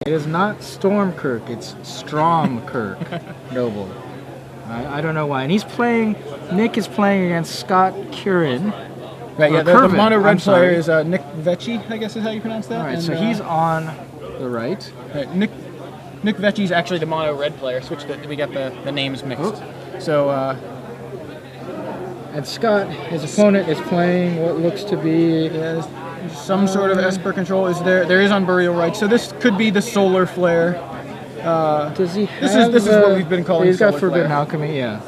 It is not Stormkirk, it's Stromkirk Noble. I don't know why. And Nick is playing against Scott Curvan. Right, yeah, the Curvan, mono red player is Nick Veccie, I guess is how you pronounce that. All right, and, so he's on the right. Right, Nick Veccie is actually the mono red player. We got the names mixed. Oh. So, and Scott, his opponent, is playing what looks to be some sort of Esper control. There is on Burial Rites, so this could be the Solar Flare. Does he have this is what we've been calling he's got Solar Forbidden Flare. Alchemy, yeah.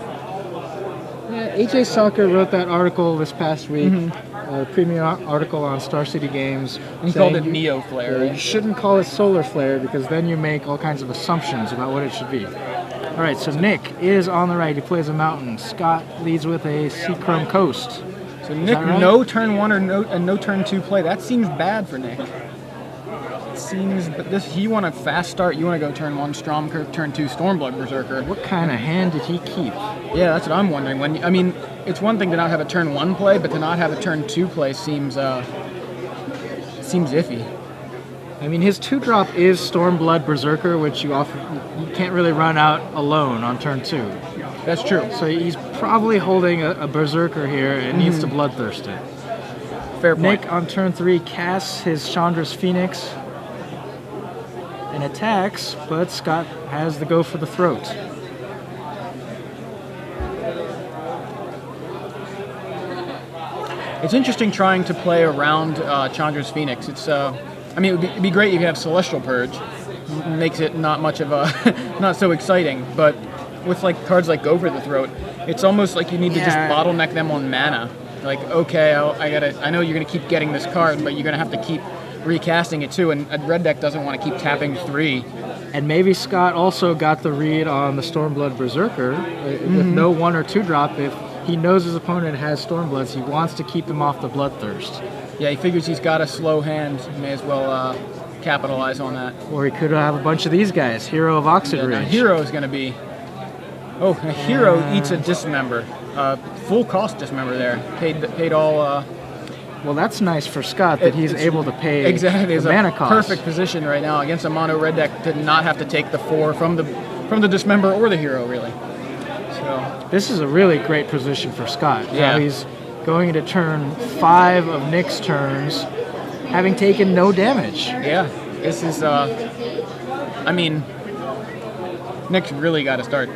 AJ Soccer wrote that article this past week, premium article on Star City Games. He called it Neo Flare. You shouldn't call it Solar Flare because then you make all kinds of assumptions about what it should be. All right, so Nick is on the right. He plays a mountain. Scott leads with a Seachrome Coast. So Nick, right? No turn 1 or no turn 2 play. That seems bad for Nick. But he want a fast start. You want to go turn 1 Stromkirk, turn 2 Stormblood Berserker. What kind of hand did he keep? Yeah, that's what I'm wondering. It's one thing to not have a turn 1 play, but to not have a turn 2 play seems iffy. I mean, his 2-drop is Stormblood Berserker, which you can't really run out alone on turn 2. That's true. So he's probably holding a Berserker here and needs to Bloodthirst it. Fair point. Nick on turn 3 casts his Chandra's Phoenix and attacks, but Scott has the go for the throat. It's interesting trying to play around Chandra's Phoenix. It'd be great if you have Celestial Purge. Makes it not much of a, not so exciting. But with cards like Go for the Throat, it's almost like you need to just bottleneck them on mana. Like, okay, I know you're gonna keep getting this card, but you're gonna have to keep recasting it too. And a red deck doesn't want to keep tapping 3. And maybe Scott also got the read on the Stormblood Berserker with no 1 or 2 drop. If he knows his opponent has Stormbloods, he wants to keep him off the Bloodthirst. Yeah, he figures he's got a slow hand. May as well capitalize on that. Or he could have a bunch of these guys. Hero of Oxid Ridge. Hero is going to be... Oh, a Hero eats a Dismember. Full cost Dismember there. Paid all... Well, that's nice for Scott that he's able to pay exactly the mana cost. Perfect position right now against a mono red deck to not have to take the 4 from the Dismember or the Hero, really. So this is a really great position for Scott. Yeah. Now he's going into turn 5 of Nick's turns, having taken no damage. Yeah, this is. Nick's really got to start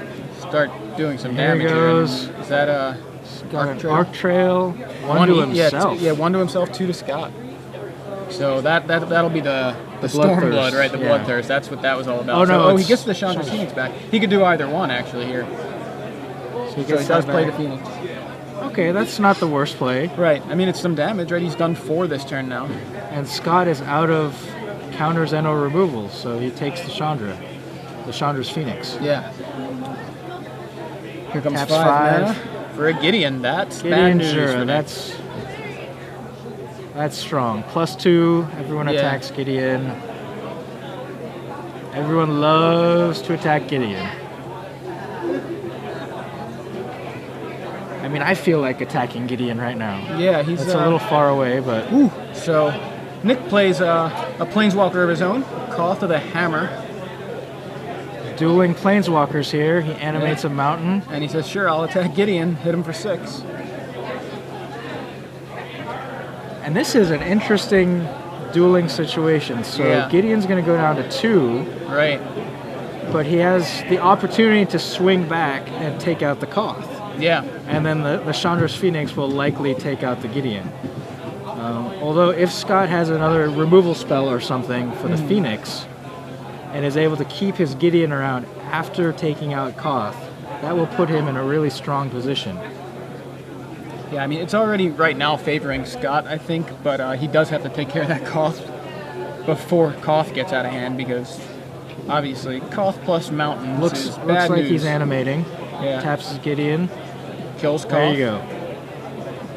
doing some damage. Here he goes. Is that Arc Trail? One to himself. Yeah, 1 to himself, 2 to Scott. So that'll be the Stormblood, right? The Bloodthirst. That's what that was all about. Oh no! He gets the Chandra's Phoenix back. He could do either one actually here. So he does play the Phoenix. Okay, that's not the worst play. Right. It's some damage, right? He's done 4 this turn now. And Scott is out of counters and or removals, so he takes the Chandra's Phoenix. Yeah. Here comes Taps 5 mana for a Gideon. That's bad news. Sure, that's strong. +2. Everyone attacks Gideon. Everyone loves to attack Gideon. I feel like attacking Gideon right now. Yeah, he's a little far away, but... Ooh, so Nick plays a Planeswalker of his own, Koth of the Hammer. Dueling Planeswalkers here. He animates a mountain. And he says, sure, I'll attack Gideon, hit him for 6. And this is an interesting dueling situation. So Gideon's going to go down to 2. Right. But he has the opportunity to swing back and take out the Koth. Yeah. And then the Chandra's Phoenix will likely take out the Gideon. Although if Scott has another removal spell or something for the Phoenix and is able to keep his Gideon around after taking out Koth, that will put him in a really strong position. Yeah, it's already right now favoring Scott, I think, but he does have to take care of that Koth before Koth gets out of hand because obviously Koth plus Mountains looks is bad like news. He's animating. Yeah. Taps his Gideon. Kills Koth. There you go.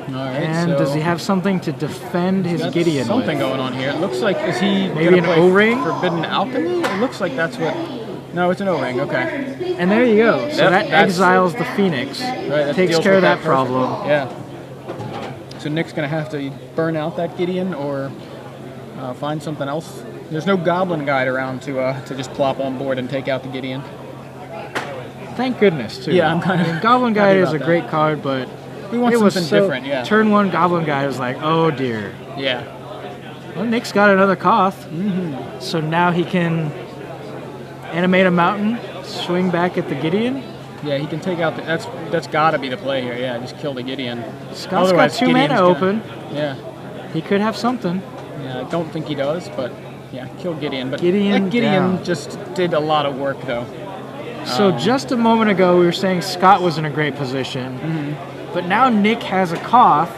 All right, and does he have something to defend his Gideon something with? going on here. It looks like, is he maybe an O-ring? Forbidden Alchemy? It looks like that's what... No, it's an O-ring, okay. And there you go. So that exiles the Phoenix. Right, takes care of that problem. Yeah. So Nick's going to have to burn out that Gideon or find something else There's no Goblin Guide around to just plop on board and take out the Gideon. Thank goodness, too. Yeah, I'm kind of. Goblin Guide is a great card, but we want it was something so, different. Yeah. Turn 1 Goblin Guide was like, oh dear. Yeah. Well, Nick's got another Koth, so now he can animate a mountain, swing back at the Gideon. Yeah, he can take out. That's got to be the play here. Yeah, just kill the Gideon. Scott's got 2 mana open. Yeah. He could have something. Yeah, I don't think he does, but yeah, kill Gideon. But Gideon Gideon just did a lot of work, though. So just a moment ago, we were saying Scott was in a great position, but now Nick has a Koth,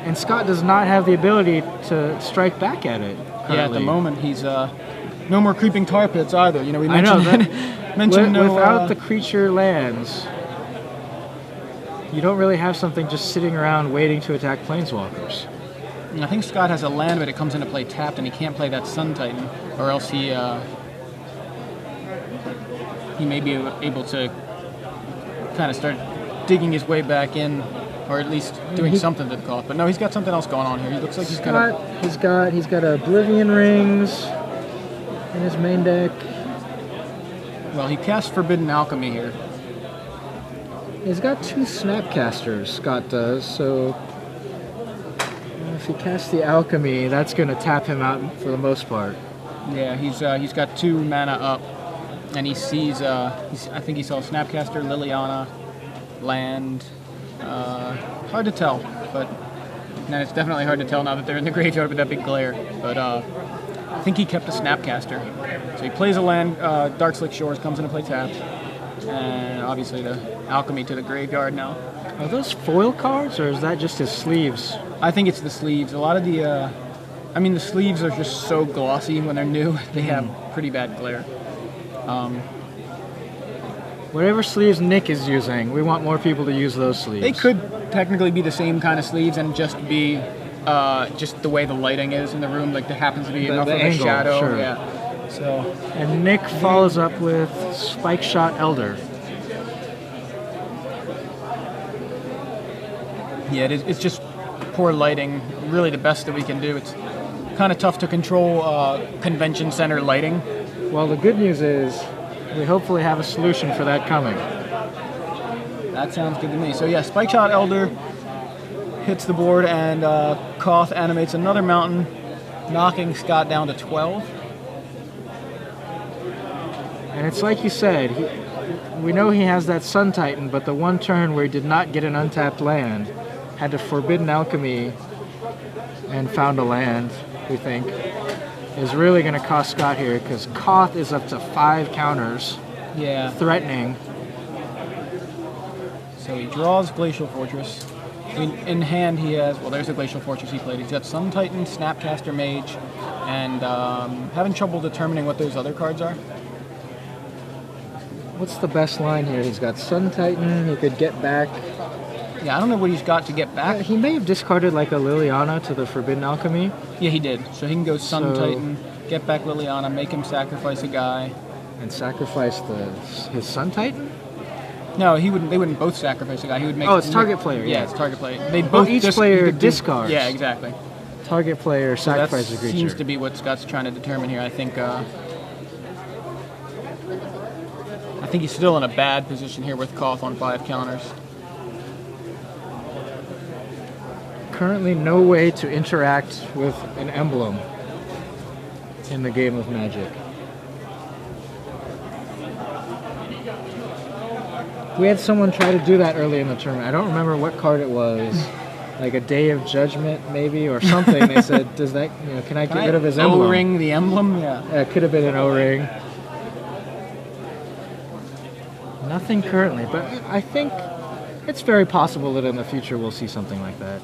and Scott does not have the ability to strike back at it currently. Yeah, at the moment, he's no more creeping tar pits either. You know, we mentioned without the creature lands, you don't really have something just sitting around waiting to attack planeswalkers. I think Scott has a land, but it comes into play tapped, and he can't play that Sun Titan, or else he may be able to kind of start digging his way back in, or at least doing something to the Koth. But no, he's got something else going on here. He looks like he's kind of. He's got Oblivion Rings in his main deck. Well, he casts Forbidden Alchemy here. He's got 2 Snapcasters, Scott does, so if he casts the Alchemy, that's going to tap him out for the most part. Yeah, he's got 2 mana up, and he sees, I think he saw Snapcaster, Liliana, land. Hard to tell, but then it's definitely hard to tell now that they're in the graveyard with that big glare. But I think he kept a Snapcaster. So he plays a land, Dark Slick Shores comes into play tapped, and obviously the Alchemy to the graveyard now. Are those foil cards, or is that just his sleeves? I think it's the sleeves. A lot of the, the sleeves are just so glossy when they're new. They have pretty bad glare. Whatever sleeves Nick is using, we want more people to use those sleeves. They could technically be the same kind of sleeves and just be just the way the lighting is in the room. Like there happens to be enough of a shadow. Sure. Yeah. So. And Nick follows up with Spike Shot Elder. Yeah, it's just poor lighting. Really, the best that we can do. It's kind of tough to control convention center lighting. Well, the good news is we hopefully have a solution for that coming. That sounds good to me. So yeah, Spike Shot Elder hits the board, and Koth animates another mountain, knocking Scott down to 12. And it's like you said, we know he has that Sun Titan, but the one turn where he did not get an untapped land, had to Forbidden Alchemy and found a land, we think, is really going to cost Scott here, because Koth is up to 5 counters. Yeah. Threatening. So he draws Glacial Fortress. In hand he has, well, there's the Glacial Fortress he played. He's got Sun Titan, Snapcaster Mage, and having trouble determining what those other cards are. What's the best line here? He's got Sun Titan, he could get back. Yeah, I don't know what he's got to get back. He may have discarded like a Liliana to the Forbidden Alchemy. Yeah, he did. So he can go Sun Titan, get back Liliana, make him sacrifice a guy. And sacrifice his Sun Titan? No, they wouldn't both sacrifice a guy. He would make. Oh, it's target player. Yeah, it's target player. They both each player discards. Yeah, exactly. Target player sacrifices a creature. Seems to be what Scott's trying to determine here. I think he's still in a bad position here with Koth on 5 counters. Currently, no way to interact with an emblem in the game of Magic. We had someone try to do that early in the tournament. I don't remember what card it was. Like a Day of Judgment, maybe, or something. They said, "Does that? Can I get rid of his emblem?" O-ring the emblem. Yeah. It could have been an O-ring. Nothing currently, but I think it's very possible that in the future we'll see something like that.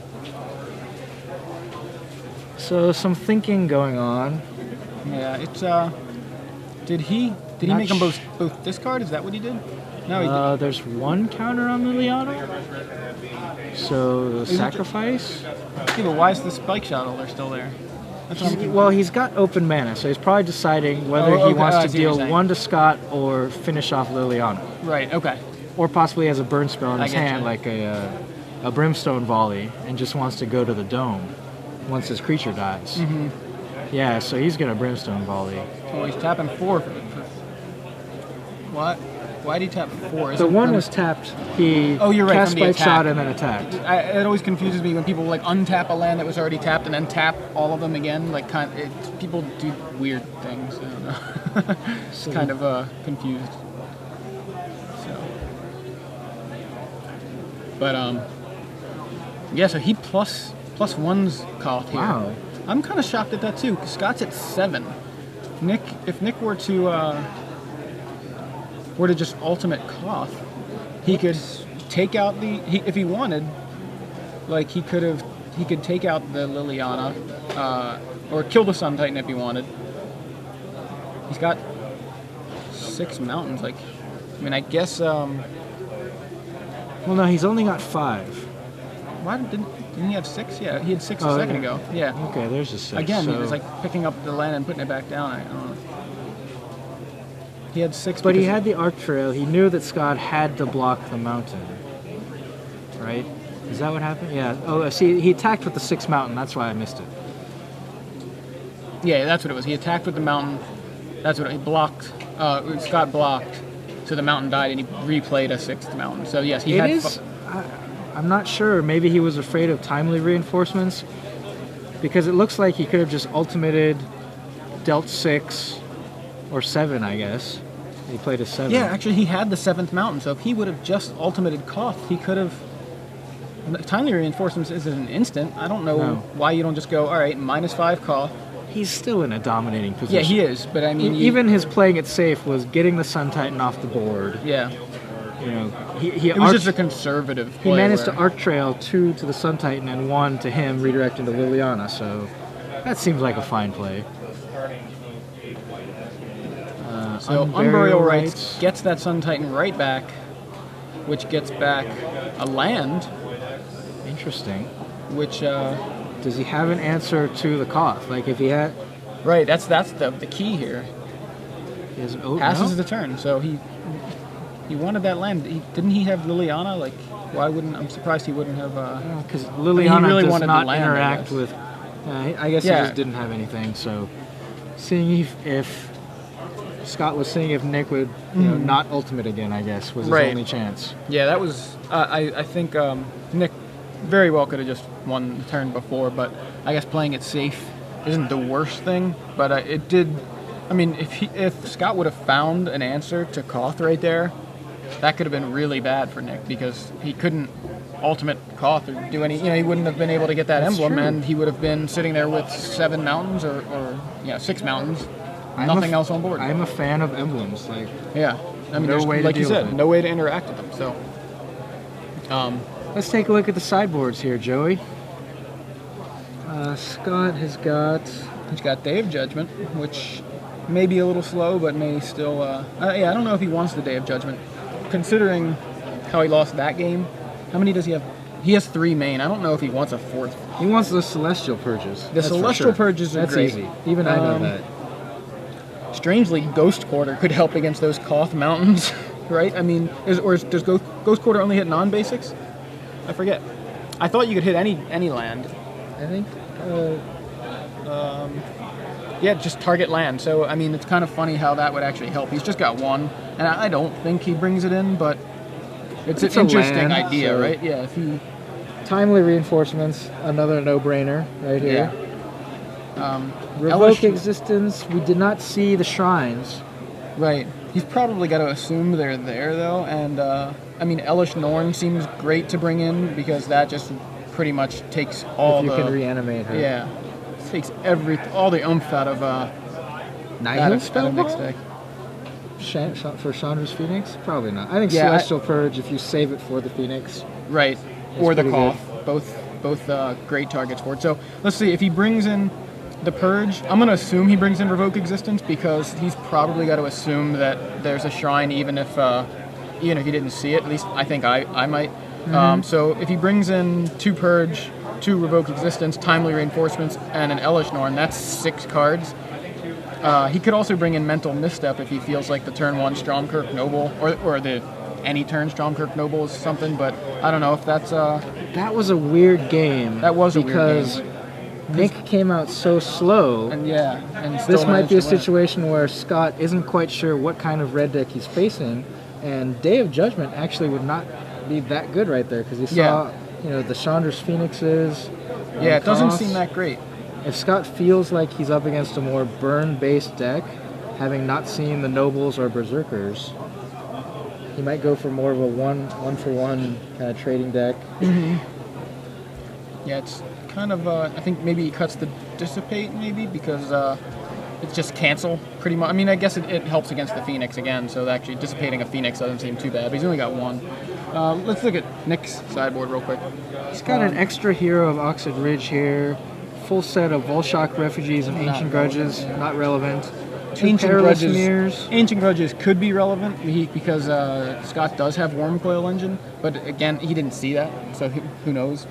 So some thinking going on. Yeah, it's Did he make them both discard? Is that what he did? No, he did. There's 1 counter on Liliana. So sacrifice. Yeah, but why is the Spike Shot Elder still there? Well, he's got open mana, so he's probably deciding whether he wants to deal 1 to Scott or finish off Liliana. Right. Okay. Or possibly has a burn spell in his hand, like a Brimstone Volley, and just wants to go to the dome once his creature dies. Mm-hmm. Yeah, so he's gonna Brimstone Volley. Oh, he's tapping 4. What? Why did he tap 4? The one was tapped. He you're right, cast from the Spike attack. Shot and then attacked. It always confuses me when people like untap a land that was already tapped and then tap all of them again. Like people do weird things. I don't know. Just kind of confused. So, but yeah. So he plus one's Koth here. Wow. I'm kind of shocked at that too. 'Cause Scott's at 7. If Nick were to just ultimate Koth, he could take out if he wanted, like he could take out the Liliana, or kill the Sun Titan if he wanted. He's got 6 mountains. Like, I mean, I guess. Well, no, he's only got 5. Why didn't he have 6? Yeah, he had 6 a second ago. Yeah. Okay, there's a 6. Again, so. he was like picking up the land and putting it back down. I don't know. He had 6. But he had the Arc Trail. He knew that Scott had to block the mountain. Right? Is that what happened? Yeah. Oh, see, he attacked with the 6 mountain. That's why I missed it. Yeah, that's what it was. He attacked with the mountain. That's what he blocked. Scott blocked, so the mountain died, and he replayed a 6th mountain. So yes, he had. I'm not sure. Maybe he was afraid of timely reinforcements, because it looks like he could have just ultimated, dealt 6 or 7, I guess. He played a 7. Yeah, actually, he had the 7th mountain. So if he would have just ultimated Koth, he could have. Timely reinforcements is an instant. I don't know why you don't just go, all right, -5 Koth. He's still in a dominating position. Yeah, he is. But I mean, even his playing it safe was getting the Sun Titan off the board. Yeah. You know, it was just a conservative play. He managed to Arc Trail 2 to the Sun Titan and 1 to him, redirecting to Liliana. So that seems like a fine play. So Unburial Rites gets that Sun Titan right back, which gets back a land. Interesting. Which does he have an answer to the Koth? Like if he had. Right. That's the key here. He has passes the turn, so he wanted that land. Didn't he have Liliana? Like, why wouldn't? I'm surprised he wouldn't have. Because Liliana really does wanted not the land, interact with. I guess he just didn't have anything. So, seeing if Scott was seeing if Nick would, not ultimate again, I guess was his only chance. Yeah, that was. I think Nick very well could have just won the turn before, but I guess playing it safe isn't the worst thing. But it did. I mean, if Scott would have found an answer to Koth right there, that could have been really bad for Nick because he couldn't ultimate Koth or do any. He wouldn't have been able to get that emblem, and he would have been sitting there with 7 mountains or 6 mountains, nothing else on board. I'm a fan of emblems. Like I mean, no way like to you deal said, with it. no way to interact with them. So, let's take a look at the sideboards here, Joey. Scott has got. He's got Day of Judgment, which may be a little slow, but may still. I don't know if he wants the Day of Judgment, considering how he lost that game. How many does he have? He has 3 main. I don't know if he wants a 4th. He wants the Celestial Purges. The Celestial Purges are great. That's easy. Even I know that. Strangely, Ghost Quarter could help against those Koth mountains, right? I mean, does Ghost Quarter only hit non-basics? I forget. I thought you could hit any land. I think. Yeah, just target land. So, I mean, it's kind of funny how that would actually help. He's just got 1, and I don't think he brings it in, but it's an interesting idea, right? Yeah, if he... Timely reinforcements, another no-brainer right here. Revoke Existence, we did not see the shrines. Right. He's probably got to assume they're there, though, and, I mean, Elish Norn seems great to bring in, because that just pretty much takes all if you can reanimate her. Yeah. Takes all the oomph out of Nihil spell next deck. For Chandra's Phoenix? Probably not. I think Celestial Purge, if you save it for the Phoenix. Right. Or the Koth. Both great targets for it. So let's see, if he brings in the Purge, I'm going to assume he brings in Revoke Existence because he's probably got to assume that there's a shrine even if he didn't see it. At least I think I might. Mm-hmm. So if he brings in 2 Purge, 2 Revoke Existence, Timely Reinforcements, and an Elish Norn, that's 6 cards. He could also bring in Mental Misstep if he feels like the turn 1 Stromkirk Noble, or the any turn Stromkirk Noble is something, but I don't know if that's... That was a weird game. That was a weird game. Because Nick came out so slow. And and still This might be a managed to win. situation where Scott isn't quite sure what kind of red deck he's facing, and Day of Judgment actually would not be that good right there because he saw, the Chandra's Phoenixes. Yeah, it doesn't costs. seem that great. If Scott feels like he's up against a more burn-based deck, having not seen the Nobles or Berserkers, he might go for more of a one-for-one kind of trading deck. Yeah, it's kind of, I think maybe he cuts the Dissipate, maybe, because it's just cancel, pretty much. I mean, I guess it helps against the Phoenix again, so actually dissipating a Phoenix doesn't seem too bad, but he's only got one. Let's look at Nick's sideboard real quick. He's got an extra hero of Oxid Ridge here, full set of Volshock Refugees and Ancient Grudges, not relevant. Two Perilous Mirrors. Ancient Grudges could be relevant because Scott does have Worm Coil Engine, but again, he didn't see that, so who knows.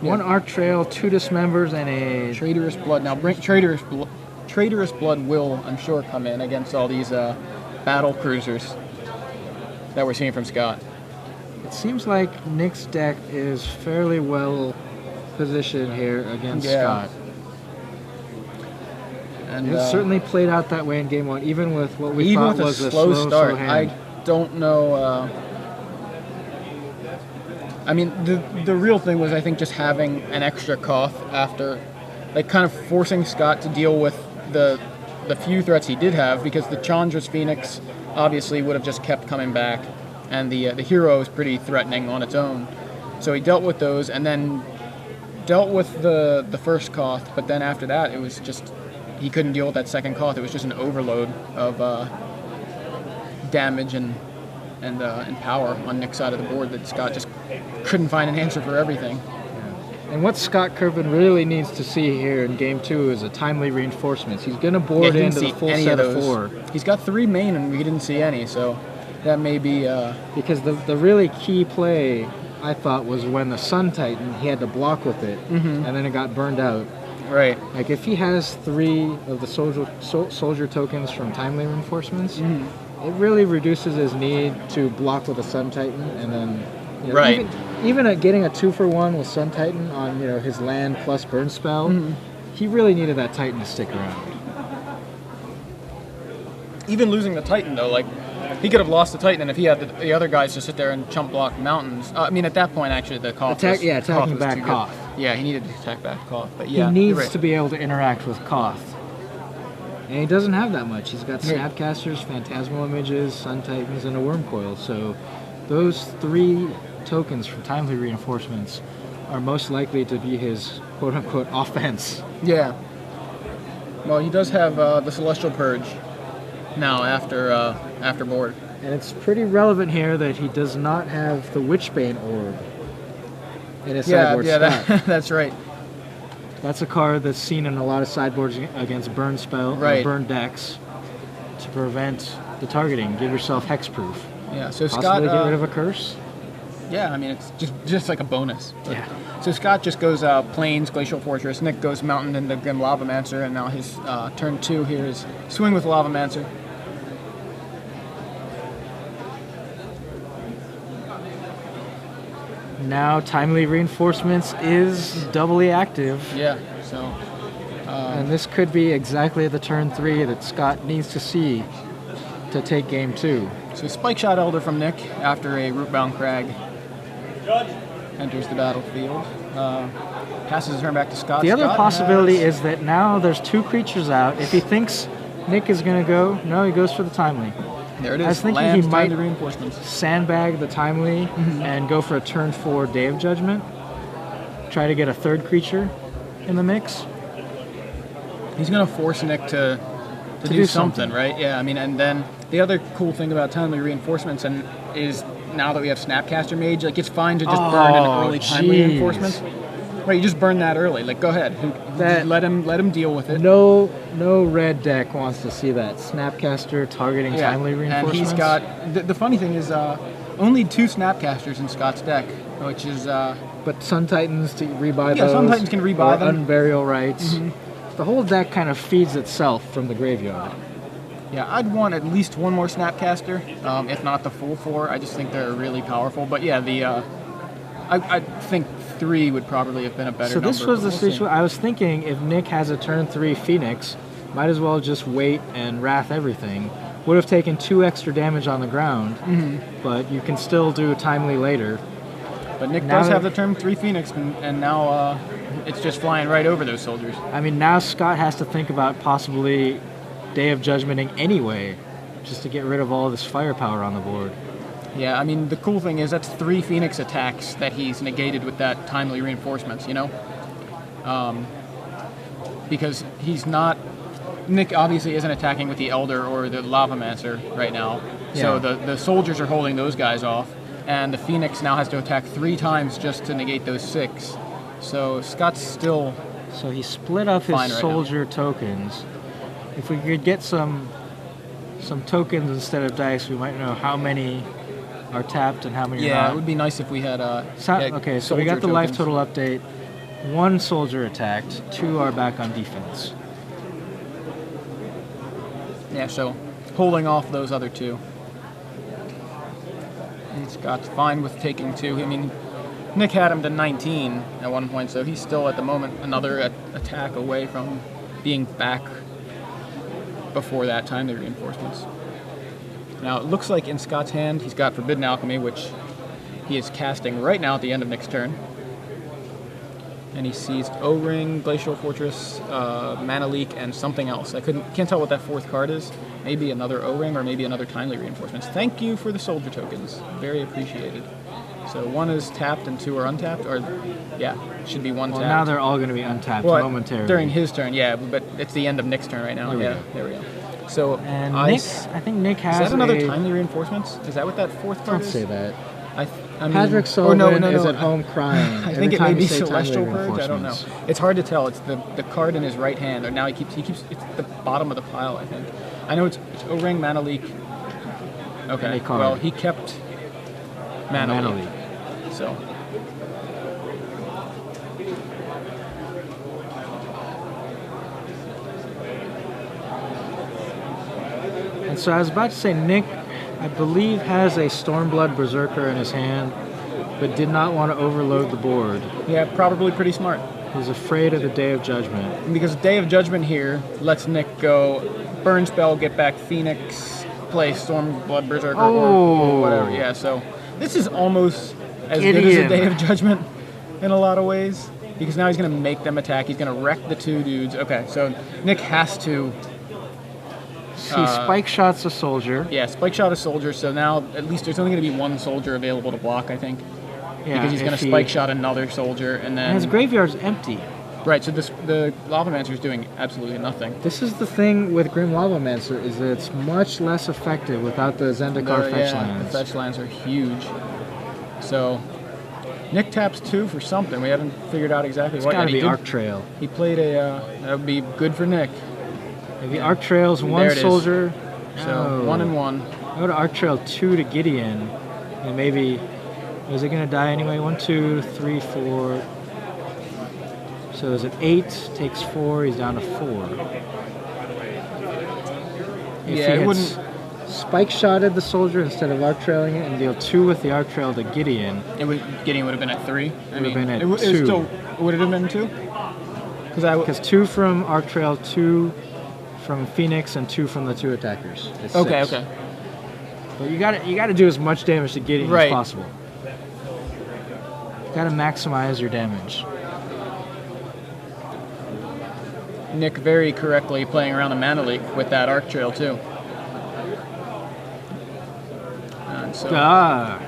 One Arc Trail, 2 Dismembers, and a Traitorous Blood. Now, Traitorous Blood will, I'm sure, come in against all these battle cruisers that we're seeing from Scott. It seems like Nick's deck is fairly well positioned here against Scott. And it certainly played out that way in game 1, even with what we thought was a slow start. hand. I don't know. I mean, the real thing was, I think, just having an extra Koth after, like, kind of forcing Scott to deal with the few threats he did have, because the Chandra's Phoenix obviously would have just kept coming back, and the hero is pretty threatening on its own. So he dealt with those, and then dealt with the first Koth, but then after that, it was just, he couldn't deal with that second Koth. It was just an overload of damage and power on Nick's side of the board that Scott just couldn't find an answer for everything. And what Scott Curvan really needs to see here in Game 2 is a timely reinforcements. He's going to board into the full set of 4. He's got 3 main, and we didn't see any, so that may be... Because the really key play, I thought, was when the Sun Titan, he had to block with it, and then it got burned out. Right. Like, if he has 3 of the soldier tokens from timely reinforcements, it really reduces his need to block with a Sun Titan, and then... right. Even at getting a 2-for-1 with Sun Titan on his land plus burn spell, he really needed that Titan to stick around. Even losing the Titan, though, like, he could have lost the Titan if he had the other guys to sit there and chump block mountains. I mean, at that point, actually, the Koth attacking back Koth. Yeah, he needed to attack back Koth. But yeah, he needs to be able to interact with Koth. And he doesn't have that much. He's got Snapcasters, Phantasmal Images, Sun Titans, and a Worm Coil. So those 3 tokens from timely reinforcements are most likely to be his quote-unquote offense. Yeah. Well, he does have the Celestial Purge now after board. And it's pretty relevant here that he does not have the Witchbane Orb in his sideboard stack. That's right. That's a card that's seen in a lot of sideboards against burn spell, burn decks, to prevent the targeting. Give yourself hexproof. Yeah, so Possibly Scott... get rid of a curse? Yeah, I mean, it's just like a bonus. Yeah. So Scott just goes Plains, Glacial Fortress. Nick goes Mountain into Grim Lavamancer, and now his turn 2 here is Swing with Lavamancer. Now timely reinforcements is doubly active. Yeah, so... and this could be exactly the turn 3 that Scott needs to see to take game 2. So Spike Shot Elder from Nick after a Rootbound Crag enters the battlefield. Passes his turn back to Scott. The other possibility is that now there's 2 creatures out. If he thinks Nick is going to go, no, he goes for the timely. There it is. I was thinking Land, he might reinforcements. Sandbag the timely and go for a turn 4 Day of Judgment. Try to get a 3rd creature in the mix. He's going to force Nick to do something, right? Yeah, I mean, and then the other cool thing about timely reinforcements is now that we have Snapcaster Mage, like, it's fine to just burn an early timely reinforcements. Right, you just burn that early. Like, go ahead. Let him deal with it. No red deck wants to see that. Snapcaster targeting timely reinforcements. And he's got... The funny thing is only 2 Snapcasters in Scott's deck, which is... but Sun Titans to rebuy those. Yeah, Sun Titans can rebuy them. Unburial Rights. The whole deck kind of feeds itself from the graveyard. Yeah, I'd want at least 1 more Snapcaster, if not the full 4. I just think they're really powerful. But yeah, I think 3 would probably have been a better So number. this was the We'll see. situation. I was thinking if Nick has a turn 3 Phoenix, might as well just wait and wrath everything. Would have taken 2 extra damage on the ground, but you can still do timely later. But Nick Now does have that- the turn 3 Phoenix, and now it's just flying right over those soldiers. I mean, now Scott has to think about possibly Day of Judgmenting anyway, just to get rid of all this firepower on the board. Yeah, I mean, the cool thing is that's 3 Phoenix attacks that he's negated with that timely reinforcements, you know? Because he's not... Nick obviously isn't attacking with the Elder or the Lavamancer right now, so Yeah. the soldiers are holding those guys off, and the Phoenix now has to attack 3 times just to negate those 6. So Scott's still... So he split up his Fine right soldier tokens. If we could get some tokens instead of dice, we might know how many are tapped and how many are Yeah, not. it would be nice if we had... Okay, so we got the life total update. 1 soldier attacked, 2 are back on defense. Yeah, so holding off those other 2. And Scott's fine with taking 2. I mean, Nick had him to 19 at one point, so he's still at the moment another attack away from being back before that time, the reinforcements. Now, it looks like in Scott's hand, he's got Forbidden Alchemy, which he is casting right now at the end of Nick's turn. And he sees O-Ring, Glacial Fortress, Mana Leak, and something else. I can't tell what that 4th card is. Maybe another O-Ring or maybe another Timely Reinforcements. Thank you for the soldier tokens. Very appreciated. So 1 is tapped and 2 are untapped, or yeah, should be 1 Well, tapped. now they're all going to be untapped Well, momentarily. during his turn, yeah, but it's the end of Nick's turn right now. There we Yeah, go. there we go. So And I Nick, I think Nick has is that another a... Timely Reinforcements? Is that what that 4th card Don't is? say that. I mean, Patrick or Sullivan no, is at home crying. I every think it time may be you say timely Celestial Purge. I don't know. reinforcements. It's hard to tell. It's the card in his right hand. Or now he keeps it's the bottom of the pile. I think. I know it's O-Ring, Mana Leak. Okay. And a card. Well, he kept Mana Leak. So. And so I was about to say, Nick, I believe, has a Stormblood Berserker in his hand, but did not want to overload the board. Yeah, probably pretty smart. He's afraid of the Day of Judgment. Because Day of Judgment here lets Nick go Burn Spell, get back Phoenix, play Stormblood Berserker or whatever. Yeah, so this is almost as good as a Day of Judgment in a lot of ways. Because now he's going to make them attack. He's going to wreck the 2 dudes. Okay, so Nick has to... He spike shots a soldier. Yeah, spike shot a soldier, so now at least there's only going to be 1 soldier available to block, I think. Yeah, Because he's going to spike shot another soldier, and then... And his graveyard's empty. Right, so the Lavamancer is doing absolutely nothing. This is the thing with Grim Lavamancer, is that it's much less effective without the Zendikar fetch lands. The fetch lands are huge. So, Nick taps 2 for something. We haven't figured out exactly It's what. got to He be did- Arc Trail. He played that would be good for Nick. Maybe Arc Trail's There 1 it is. soldier. So, 1 and 1. Go to Arc Trail 2 to Gideon, and maybe... Is it going to die anyway? 1, 2, 3, 4... So is it 8, takes 4, he's down to 4. If Yeah, he it had wouldn't- spike shotted the soldier instead of arc trailing it and deal 2 with the arc trail to Gideon. Gideon would have been at 3. Would have been at it 2. Still, would it have been 2? Because 2 from arc trail, 2 from Phoenix, and 2 from the 2 attackers. It's Okay, 6. okay. But you got to do as much damage to Gideon Right. as possible. Got to maximize your damage. Nick very correctly playing around the Mana Leak with that Arc Trail too. And so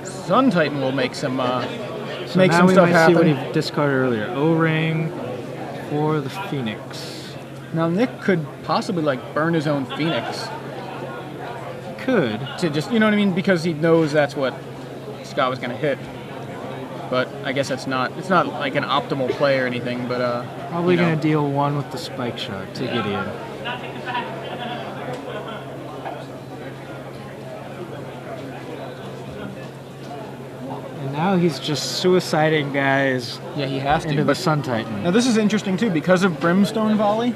Sun Titan will make some So make now some we stuff might happen. see what he discarded earlier. O-Ring for the Phoenix. Now Nick could possibly like burn his own Phoenix Could. to just, you know what I mean, because he knows that's what Scott was going to hit. But I guess it's not like an optimal play or anything, but Probably you know. going to deal 1 with the spike shot to Gideon. And now he's just suiciding guys Yeah, he has to. into the But Sun Titan. now this is interesting too, because of Brimstone Volley.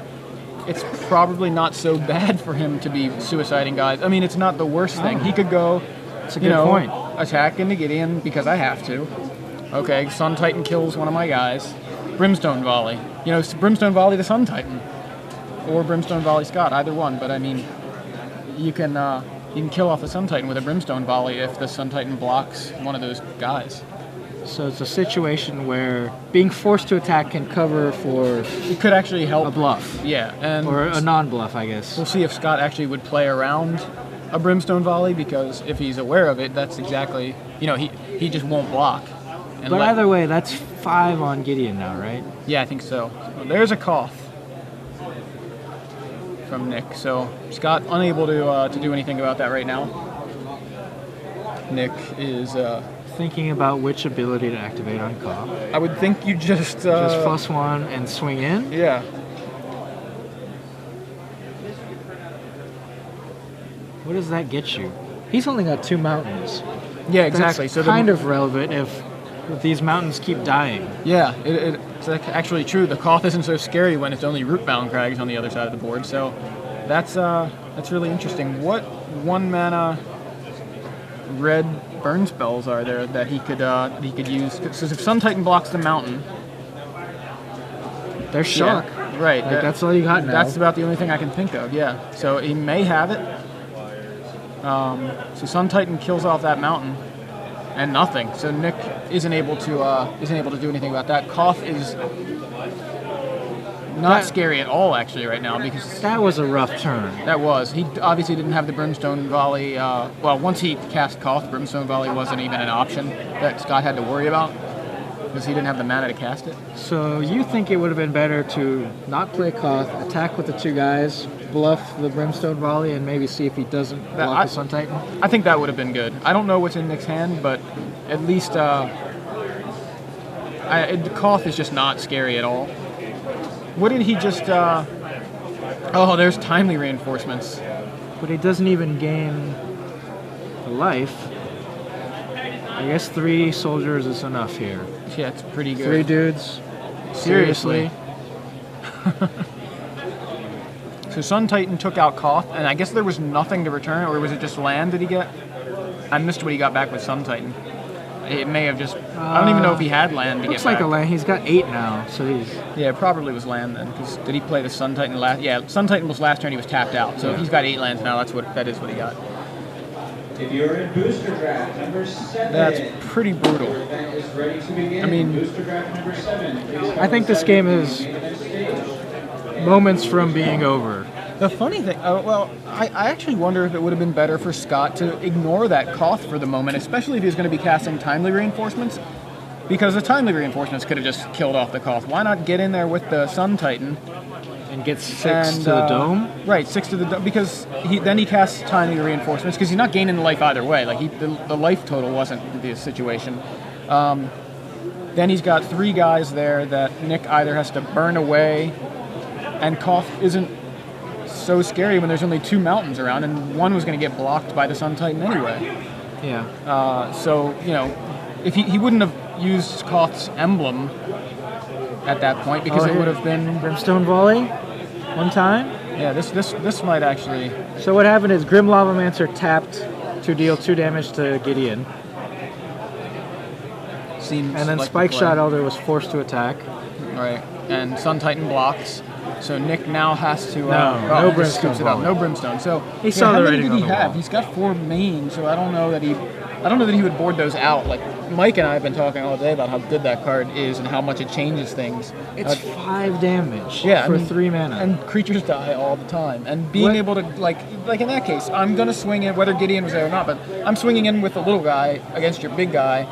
It's probably not so bad for him to be suiciding guys. I mean, it's not the worst thing. Oh. He could go, That's a you good know, point. attack into Gideon because I have to, Okay, Sun Titan kills one of my guys. Brimstone Volley. You know, Brimstone Volley the Sun Titan. Or Brimstone Volley Scott, either one. But I mean, you can kill off the Sun Titan with a Brimstone Volley if the Sun Titan blocks one of those guys. So it's a situation where being forced to attack can cover for It could actually help. a bluff. Yeah, and Or a non-bluff, I guess. we'll see if Scott actually would play around a Brimstone Volley, because if he's aware of it, that's exactly, you know, he just won't block. And But either way, that's 5 on Gideon now, right? Yeah, I think so. There's a cough from Nick. So Scott unable to do anything about that right now. Nick is. Thinking about which ability to activate on Cough. I would think you just +1 and swing in? Yeah. What does that get you? He's only got 2 mountains. Yeah, exactly. That's kind of relevant if these mountains keep dying. Yeah, it's actually true. The Koth isn't so scary when it's only root-bound crags on the other side of the board. So that's really interesting. What 1-mana red burn spells are there that he could use? Because if Sun Titan blocks the mountain, There's shock. yeah, right? Like, that's all you got now. That's about the only thing I can think of. Yeah. So he may have it. So Sun Titan kills off that mountain, and nothing. So Nick isn't able to do anything about that. Koth is not scary at all, actually, right now, because That was a rough turn. that was. He obviously didn't have the Brimstone Volley. Well, once he cast Koth, Brimstone Volley wasn't even an option that Scott had to worry about, because he didn't have the mana to cast it. So you think it would have been better to not play Koth, attack with the 2 guys, bluff the Brimstone Volley, and maybe see if he doesn't block the Sun Titan? I think that would have been good. I don't know what's in Nick's hand, but at least Koth is just not scary at all. What did he just... Oh, there's timely reinforcements. But he doesn't even gain a life. I guess 3 soldiers is enough here. Yeah, it's pretty good. 3 dudes. Seriously. So Sun Titan took out Koth, and I guess there was nothing to return, or was it just land did he get? I missed what he got back with Sun Titan. It may have just... I don't even know if he had land to Looks get back. like a land. He's got 8 now, so he's... Yeah, it probably was land then, because did he play the Sun Titan last... Yeah, Sun Titan was last turn, he was tapped out. So if he's got 8 lands now, that is what he got. If you're in booster draft number 7, That's pretty brutal. your event is ready to begin. I mean, Booster draft number 7. I think this game is moments from being over. The funny thing, I actually wonder if it would have been better for Scott to ignore that Koth for the moment, especially if he was going to be casting timely reinforcements, because the timely reinforcements could have just killed off the Koth. Why not get in there with the Sun Titan And get 6 to the dome? Right, 6 to the dome, because then he casts timely reinforcements, because he's not gaining the life either way. Like the life total wasn't the situation. Then he's got 3 guys there that Nick either has to burn away, and Koth isn't so scary when there's only 2 mountains around, and one was going to get blocked by the Sun Titan anyway. Yeah. So, you know, if he wouldn't have used Koth's emblem at that point, because it would have been... Brimstone Volley? One time? Yeah, this might actually... So what happened is Grim Lavamancer tapped to deal 2 damage to Gideon. Seems And then like Spike the play. Shot Elder was forced to attack. Right, and Sun Titan blocks. So Nick now has to... No he just scoops Brimstone it up. Volley. No Brimstone. So He saw how the many writing did on he the have? wall. He's got 4 main, so I don't know that he would board those out. Like Mike and I have been talking all day about how good that card is and how much it changes things. It's 5 damage Yeah, for I mean, 3 mana. And creatures die all the time. And being able to, like in that case, I'm going to swing in, whether Gideon was there or not, but I'm swinging in with the little guy against your big guy.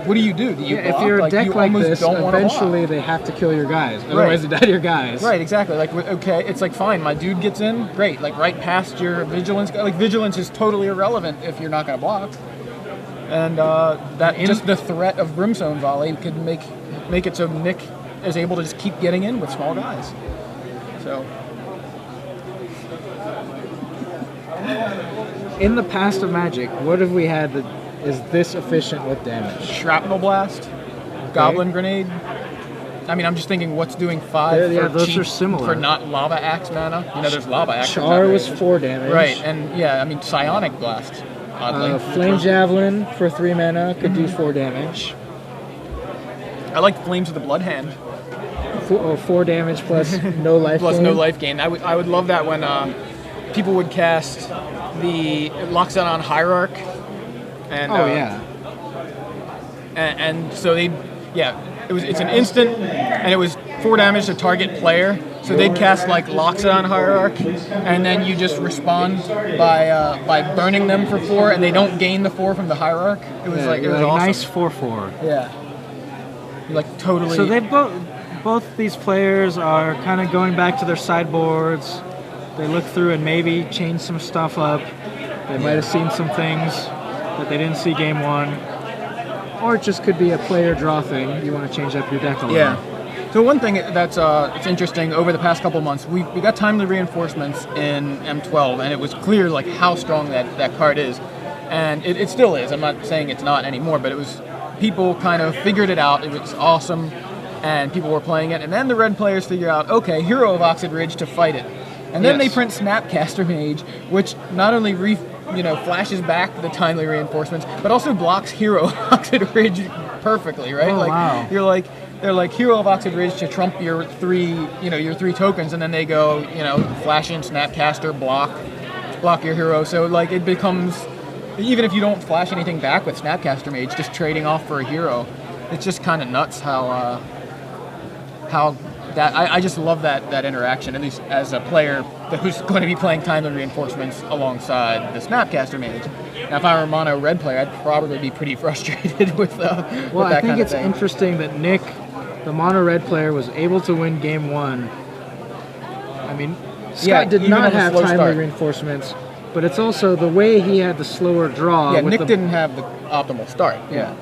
What do you do? Do you If block? you're a deck you like almost this, don't wanna block. eventually they have to kill your guys. Otherwise they die to your guys. Right, exactly. Like, okay, it's like, fine, my dude gets in, great. Like, right past your vigilance. Like, vigilance is totally irrelevant if you're not going to block. And just the threat of Brimstone Volley could make it so Nick is able to just keep getting in with small guys. So... In the past of Magic, what have we had that is this efficient with damage? Shrapnel Blast, Goblin Grenade. I mean, I'm just thinking what's doing 5 Yeah, for those cheap are similar. for not Lava Axe mana. You know, there's Lava Axe. Char was 4 damage. Right, and yeah, I mean, Psionic Blast, oddly. Flame Javelin for 3 mana could do 4 damage. I like Flames of the Blood Hand. 4 damage plus no life Plus gain. no life gain. I would love that when people would cast it locks it on Hierarch. And, and so it's an instant, and it was 4 damage to target player. So they'd cast like locks it on Hierarch, and then you just respond by burning them for 4, and they don't gain the 4 from the Hierarch. It was it was awesome. Nice 4/4. Yeah. Like totally. So they both these players are kind of going back to their sideboards. They look through and maybe change some stuff up. They might have seen some things that they didn't see game 1. Or it just could be a player draw thing. You want to change up your deck a little. Yeah. So one thing that's it's interesting over the past couple months, we got timely reinforcements in M12, and it was clear like how strong that card is, and it still is. I'm not saying it's not anymore, but it was people kind of figured it out. It was awesome, and people were playing it. And then the red players figure out, okay, Hero of Oxid Ridge to fight it, and then they print Snapcaster Mage, which not only flashes back the timely reinforcements, but also blocks Hero of Oxid Ridge perfectly, right? Oh, wow. They're like Hero of Oxid Ridge to trump your 3 tokens, and then they go, flash in Snapcaster, block your hero. So like it becomes, even if you don't flash anything back with Snapcaster Mage, just trading off for a hero, it's just kind of nuts how that I just love that interaction, at least as a player who's going to be playing timely reinforcements alongside the Snapcaster Mage. Now, if I were a mono red player, I'd probably be pretty frustrated with that kind of thing. Well, I think it's interesting that Nick, the mono red player, was able to win game 1. I mean, Scott did not have timely reinforcements, but it's also the way he had the slower draw. Yeah, Nick didn't have the optimal start. Yeah.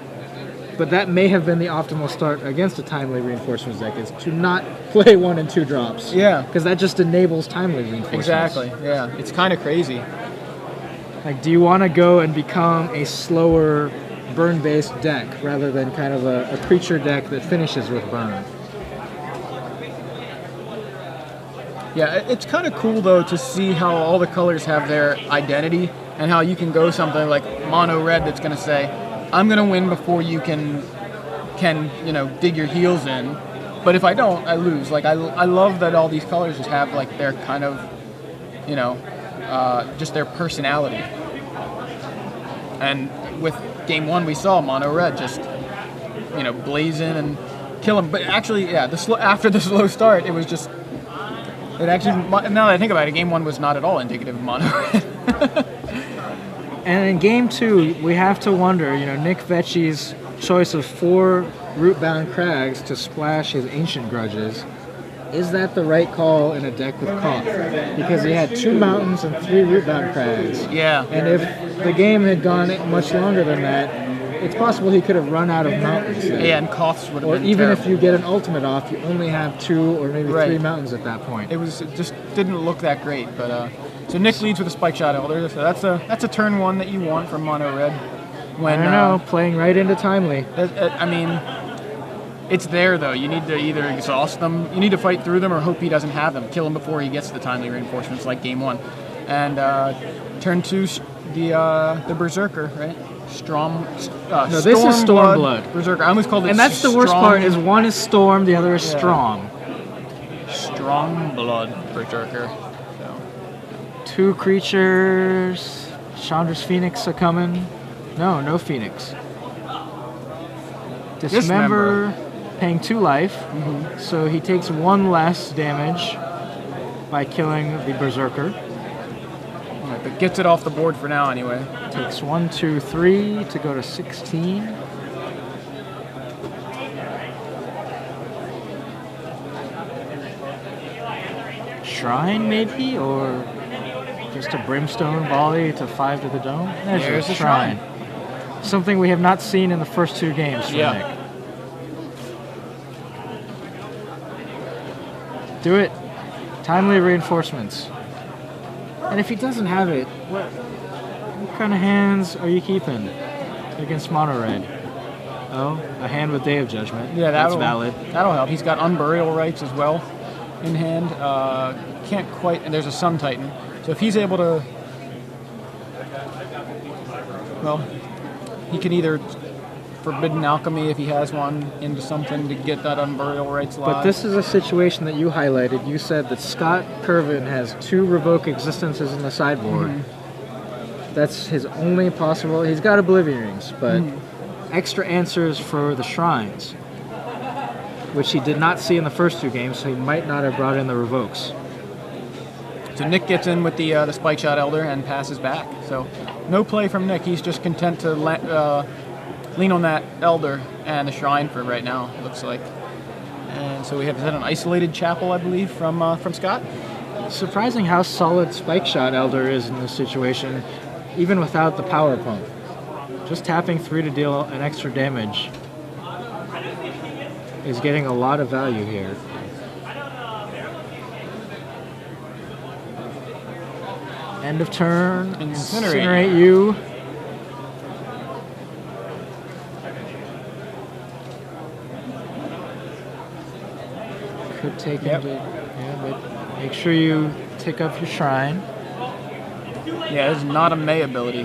But that may have been the optimal start against a timely reinforcements deck, is to not play 1 and 2 drops. Yeah. Because that just enables timely reinforcements. Exactly, yeah. It's kind of crazy. Like, do you want to go and become a slower burn-based deck rather than kind of a creature deck that finishes with burn? Yeah, it's kind of cool, though, to see how all the colors have their identity and how you can go something like mono red that's going to say, I'm going to win before you can dig your heels in. But if I don't, I lose. Like, I love that all these colors just have, like, their kind of, just their personality. And with game 1, we saw mono red just, blaze in and kill him. But actually, yeah, after the slow start, it was just, now that I think about it, game 1 was not at all indicative of mono red. And in game 2, we have to wonder, Nick Vecchie's choice of 4 root-bound crags to splash his Ancient Grudges, is that the right call in a deck with Koth? Because he had 2 mountains and 3 root-bound crags. Yeah. And if the game had gone much longer than that, it's possible he could have run out of mountains. Yeah, and Koths would have been Or even terrible. if you get an ultimate off, you only have 2 or maybe 3 mountains at that point. It just didn't look that great, but so Nick leads with a Spike Shot Elder. So that's a turn 1 that you want from mono red. When I don't know, playing right into timely. I mean, it's there though. You need to either exhaust them, you need to fight through them, or hope he doesn't have them. Kill him before he gets the timely reinforcements, like game 1. And turn 2, the Berserker, right? No, this is Stormblood. Berserker. I almost called it. And that's the worst part, is one is Storm, the other is Strong. Stormblood Berserker. 2 creatures. Chandra's Phoenix are coming. No Phoenix. Dismember, paying 2 life. Mm-hmm. So he takes 1 less damage by killing the Berserker. Right, but gets it off the board for now anyway. Takes 1, 2, 3 to go to 16. Shrine maybe, or just a Brimstone volley to 5 to the dome. There's a Shrine. Something we have not seen in the first 2 games from Nick. Do it. Timely reinforcements. And if he doesn't have it, what kind of hands are you keeping against mono red? Oh, a hand with Day of Judgment. Yeah, that's valid. That'll help. He's got Unburial Rites as well in hand. Can't quite, and there's a Sun Titan. So if he's able to, well, he can either Forbidden Alchemy if he has one into something to get that Unburial Rites live. But this is a situation that you highlighted. You said that Scott Curvan has 2 Revoke Existences in the sideboard. That's his only possible. He's got Oblivion Rings, but extra answers for the Shrines, which he did not see in the first 2 games, so he might not have brought in the Revokes. So Nick gets in with the Spike Shot Elder and passes back. So no play from Nick. He's just content to lean on that Elder and the Shrine for right now, it looks like. And so we have an Isolated Chapel, I believe, from Scott. Surprising how solid Spike Shot Elder is in this situation, even without the Power Pump. Just tapping 3 to deal an extra damage is getting a lot of value here. End of turn. Incinerate you. Could take him to, yeah, but make sure you take up your Shrine. Yeah, it's not a May ability,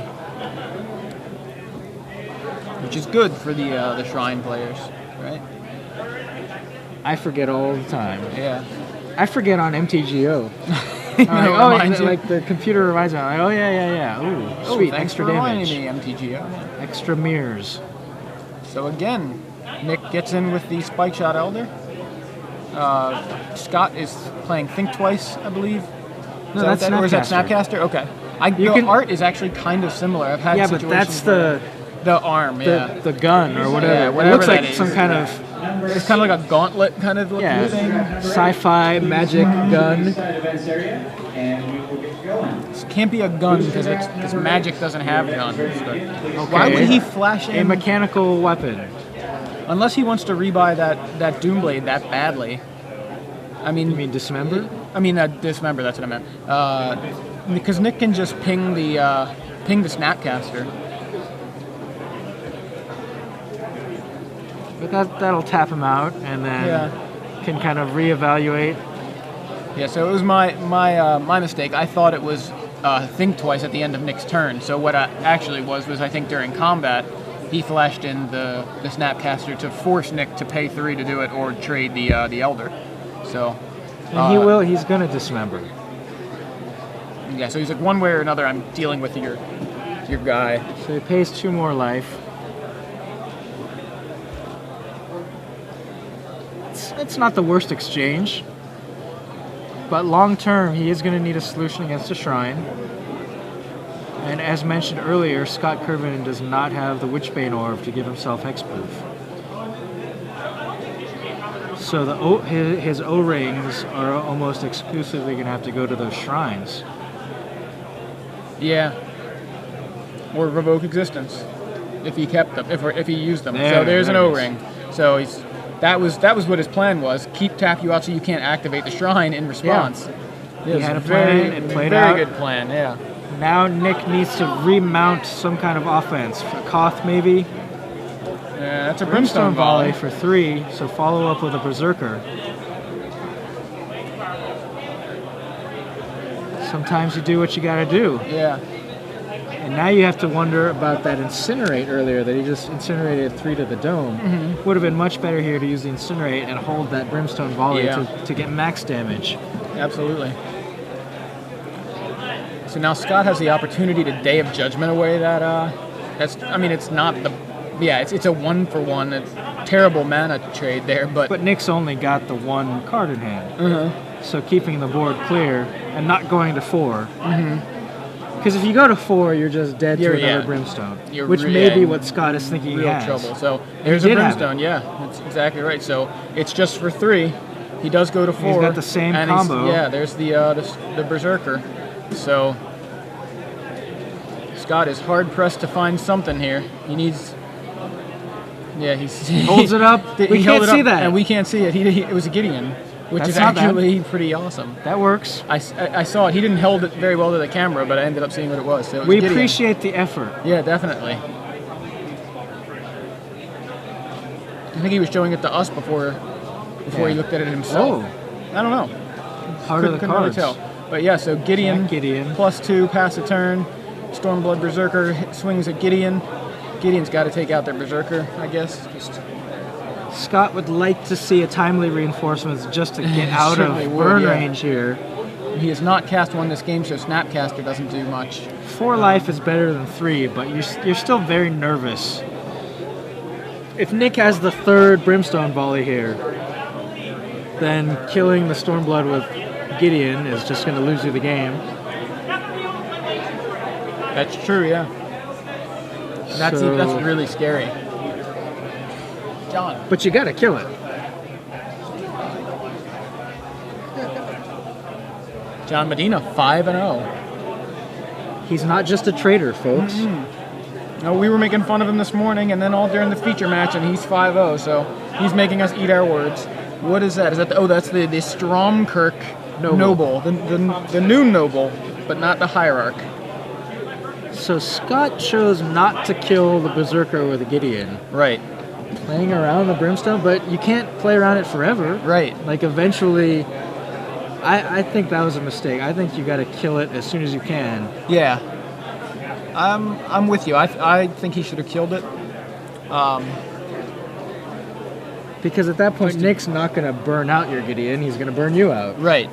which is good for the Shrine players, right? I forget all the time. Yeah. I forget on MTGO. Like the computer reminds me. I'm like, oh yeah. Ooh, sweet, thanks extra for damage. reminding me, MTGO. Extra mirrors. So again, Nick gets in with the Spike Shot Elder. Scott is playing Think Twice, I believe. No, that's Snapcaster. Or is that Snapcaster? Okay. Art is actually kind of similar. I've had situations but that's the arm, the gun or whatever. Yeah, it looks like is. some kind of. It's kind of like a gauntlet kind of looking thing. Sci-fi magic gun. This can't be a gun because magic doesn't have guns. Okay. Why would he flash in a mechanical weapon? Unless he wants to rebuy that Doomblade that badly. I mean, you mean Dismember? I mean Dismember. That's what I meant. Because Nick can just ping the Snapcaster. But that'll tap him out, and then can kind of reevaluate. Yeah. So it was my mistake. I thought it was Think Twice at the end of Nick's turn. So what it actually was I think during combat, he flashed in the Snapcaster to force Nick to pay 3 to do it or trade the Elder. So. And he's gonna Dismember. Yeah. So he's like, one way or another, I'm dealing with your guy. So he pays 2 more life. It's not the worst exchange, but long term he is going to need a solution against a Shrine. And as mentioned earlier, Scott Curvan does not have the Witchbane Orb to give himself hexproof. So his O-rings are almost exclusively going to have to go to those Shrines. Yeah. Or Revoke Existence, if he kept them, if he used them. So there's an O-ring. So that was what his plan was. Tap you out so you can't activate the Shrine in response. Yeah. He had a plan, it played out. Very good plan, yeah. Now Nick needs to remount some kind of offense. A Koth maybe? Yeah, that's a Brimstone Volley for 3, so follow up with a Berserker. Sometimes you do what you gotta do. Yeah. And now you have to wonder about that Incinerate earlier that he just incinerated 3 to the dome. Mm-hmm. Would have been much better here to use the Incinerate and hold that Brimstone Volley to get max damage. Absolutely. So now Scott has the opportunity to Day of Judgment away it's not the... Yeah, it's a 1-for-1. It's terrible mana trade there, but Nick's only got the 1 card in hand. So keeping the board clear and not going to 4. Because if you go to 4, you're just dead to another Brimstone, which may be what Scott is thinking he has. Trouble. So there's a Brimstone, that's exactly right. So it's just for 3. He does go to 4. He's got the same combo. There's the Berserker. So Scott is hard-pressed to find something here. He needs... Yeah, he holds it up. We can't see that. And we can't see it. It was a Gideon, which is actually pretty awesome. That works. I saw it. He didn't hold it very well to the camera, but I ended up seeing what it was. So we appreciate the effort. Yeah, definitely. I think he was showing it to us before he looked at it himself. Oh. I don't know. Part of the cards. Really tell. But yeah, so Gideon. Gideon. +2, pass a turn. Stormblood Berserker swings at Gideon. Gideon's got to take out their Berserker, I guess. Scott would like to see a timely reinforcements just to get out of Certainly would, burn yeah. range here. He has not cast one this game, so Snapcaster doesn't do much. 4 life is better than 3, but you're still very nervous. If Nick has the 3rd Brimstone volley here, then killing the Stormblood with Gideon is just going to lose you the game. That's true, yeah. That's really scary. John. But you got to kill it. John Medina, 5-0. He's not just a traitor, folks. No, we were making fun of him this morning, and then all during the feature match, and he's 5-0, so he's making us eat our words. What is that? Is that that's the Stromkirk Noble, the new Noble, but not the Hierarch. So Scott chose not to kill the Berserker with a Gideon. Right. Playing around the Brimstone, but you can't play around it forever. Right. Like eventually, I think that was a mistake. I think you got to kill it as soon as you can. Yeah. I'm with you. I think he should have killed it. Because at that point, Nick's not going to burn out your Gideon. He's going to burn you out. Right.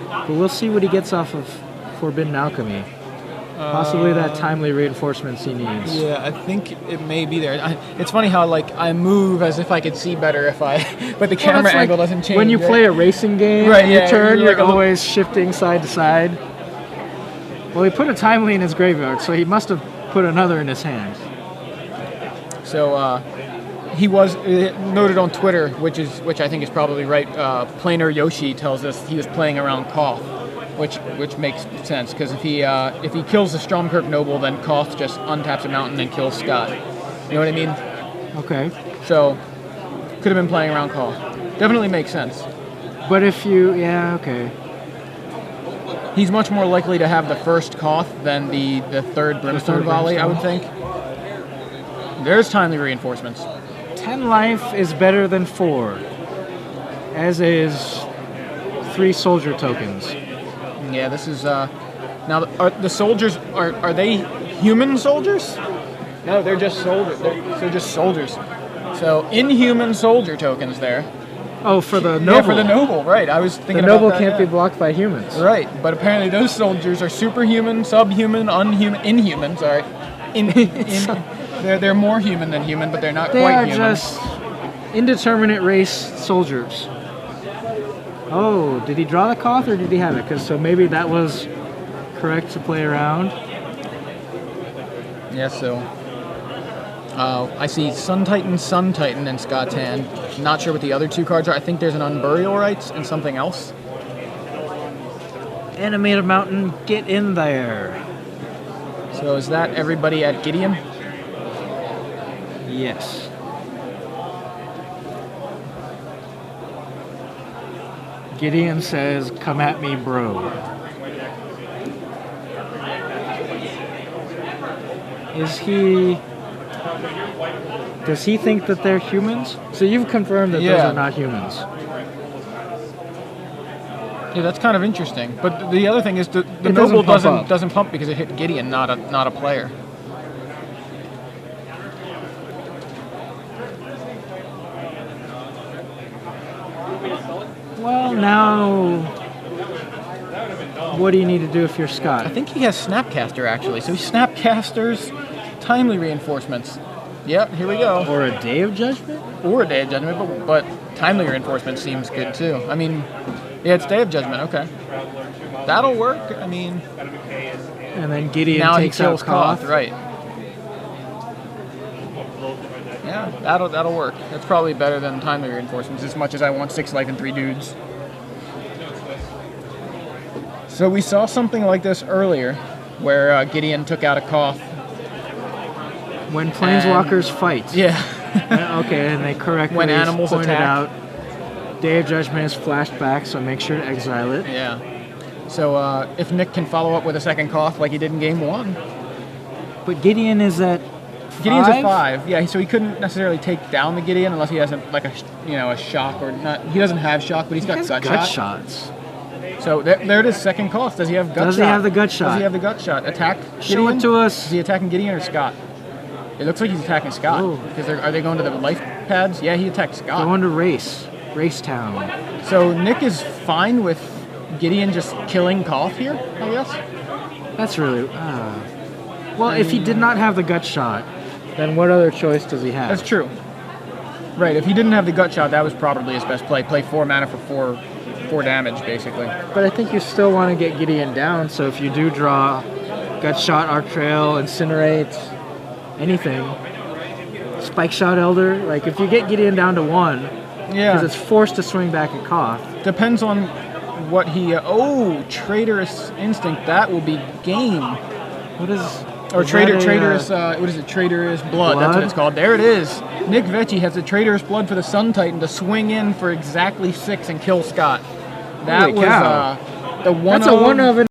But we'll see what he gets off of Forbidden Alchemy. Possibly that timely reinforcements he needs. Yeah, I think it may be there. It's funny how I move as if I could see better but the camera angle doesn't change. When you play a racing game, right, you turn, you're like always shifting side to side. Well, he put a timely in his graveyard, so he must have put another in his hand. So he was noted on Twitter, which I think is probably right. Planar Yoshi tells us he was playing around Koth. Which makes sense, because if he kills the Stromkirk Noble, then Koth just untaps a mountain and kills Scott. You know what I mean? Okay. So, could have been playing around Koth. Definitely makes sense. But if you... Yeah, okay. He's much more likely to have the first Koth than the 3rd Brimstone volley, I would think. There's timely reinforcements. 10 life is better than 4. As is 3 soldier tokens. Yeah, this is now. Are the soldiers are they human soldiers? No, they're just soldiers. They're just soldiers. So inhuman soldier tokens there. Oh, for the noble. Yeah, for the noble, right? I was thinking the noble about that, can't be blocked by humans. Right, but apparently those soldiers are superhuman, subhuman, inhuman. Sorry, they're more human than human, but they're not quite human. They are just indeterminate race soldiers. Oh, did he draw the Koth or did he have it? So maybe that was correct to play around. Yeah, so I see Sun Titan in Scott's hand. Not sure what the other 2 cards are. I think there's an Unburial Rites and something else. Animate a mountain, get in there. So is that everybody at Gideon? Yes. Gideon says, "Come at me, bro." Does he think that they're humans? So you've confirmed that those are not humans. Yeah, that's kind of interesting. But the other thing is the noble doesn't pump because it hit Gideon, not a player. Well, now, what do you need to do if you're Scott? I think he has Snapcaster, actually. So he Snapcasters timely reinforcements. Yep, here we go. Or a Day of Judgment? Or a Day of Judgment, but timely reinforcement seems good, too. I mean, yeah, it's Day of Judgment, okay. That'll work, I mean... And then Gideon now takes he kills out Koth. right. Yeah, that'll work. That's probably better than timely reinforcements, as much as I want 6 life and 3 dudes. So we saw something like this earlier, where Gideon took out a Koth. When planeswalkers fight. Yeah. Okay, and they correctly when animals pointed attack. out Day of Judgment is flashed back, so make sure to exile it. Yeah. So if Nick can follow up with a second Koth like he did in Game 1. But Gideon is at 5? Gideon's at 5. Yeah, so he couldn't necessarily take down the Gideon unless he has a shock or not. He doesn't have shock, but he's got gut shots. So there it is, second cost. Does he have gut shot? Does he have the gut shot? Does he have the gut shot? Attack Show Gideon? it to us. Is he attacking Gideon or Scott? It looks like he's attacking Scott. Oh. Because are they going to the life pads? Yeah, he attacked Scott. Going to Race Town. So Nick is fine with Gideon just killing Koth here, I guess? That's really... well, if he did not have the gut shot, then what other choice does he have? That's true. Right, if he didn't have the gut shot, that was probably his best play. Play 4 mana for 4 damage, basically. But I think you still want to get Gideon down, so if you do draw gut shot, Arc Trail, Incinerate, anything, Spike Shot Elder, like if you get Gideon down to 1, Yeah. because it's forced to swing back at Koth. Depends on what he... Traitorous Instinct, that will be game. What is... Or is traitorous, that a, what is it? Traitorous blood. That's what it's called. There it is. Nick Veccie has a traitorous blood for the Sun Titan to swing in for exactly 6 and kill Scott. That Holy was cow. the one. That's a 1 of